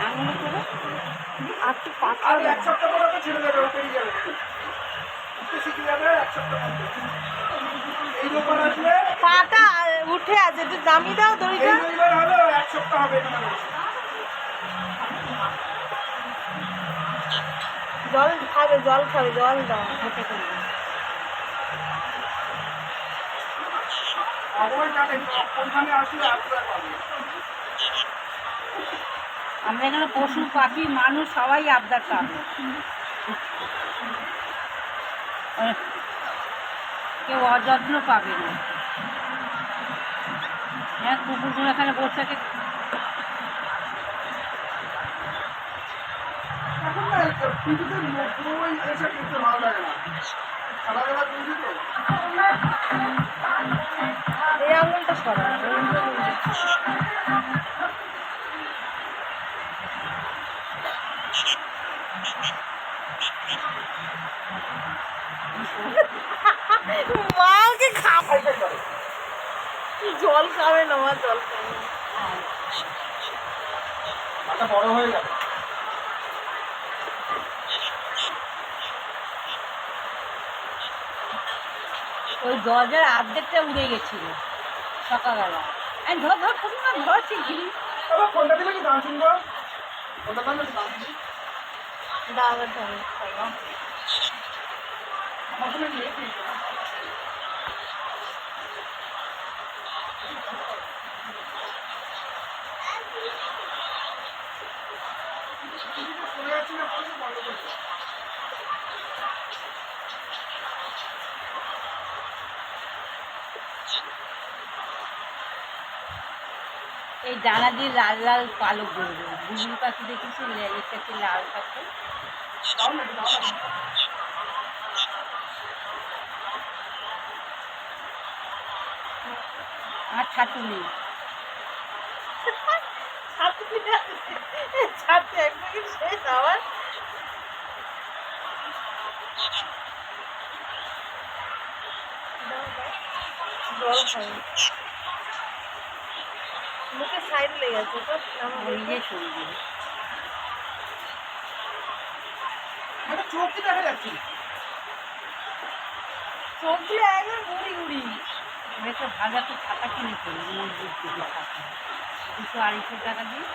আঙুলে করে আর একটু পাতলা আর এক সপ্তাহ পরে তো ছেড়ে দেবে, ও পেরিয়ে যাবে, উঠতে শিখে যাবে এক সপ্তাহ মধ্যে। এই রোববার আসলে, পাটা উঠে আছে, একটু নামিয়ে দাও এই দড়িটা। রবিবার হলে এক সপ্তাহ হবে তোমার। জল খাবে, জল খাবে, জল দাও। হেঁটে করবে। ভগবান জানে কোনখানে আসলে আসলে পাবে। আমরা এখানে পশু পাখি মানুষ সবাই আবদার পাবে। কেউ অযত্ন পাবে না। হ্যাঁ, কুকুরগুলো এখানে বসে থাকে। এখন না টিভিতে বই এসে দেখতে ভালো লাগে না, খেলাধুলা বুঝি তো। এই আঙুলটা সরা। মাকে খাবে, জল খাবে না, মা জল খাবে না। মাথা বড় হয়ে যাবে। ওই দরজার অর্ধেকটা উড়ে গেছিল সকালবেলা। আমি ধর ধর করি না, ধরছি ঘিরি। তবে ফোনটা দিলে কি গান শুনবো? ফোনটা দাম একটু গান শুনি। দামের দামে আমার ফোনে নিয়ে কি? চলে যাচ্ছি না, বন্ধ করছে। এই ডানা দিয়ে লাল লাল পালক বেরোবে। বুলবুল পাখি দেখেছি, লেজের থেকে লাল থাকে। দাও না, দাও না। আর ছাতু নেই। ছাড়তে এক প্যাকেট শেষ আবার। জল খাবে, মুখে সাইড লেগে আছে তো। নিজে শরীরে একটা চোখ কি দেখা যাচ্ছে? চোখ দিয়ে একদম মুড়ি মুড়ি। একটা ভালো একটা ছাতা কিনেছি, মজবুত দিকে ছাতা 200-250 টাকা দিয়ে।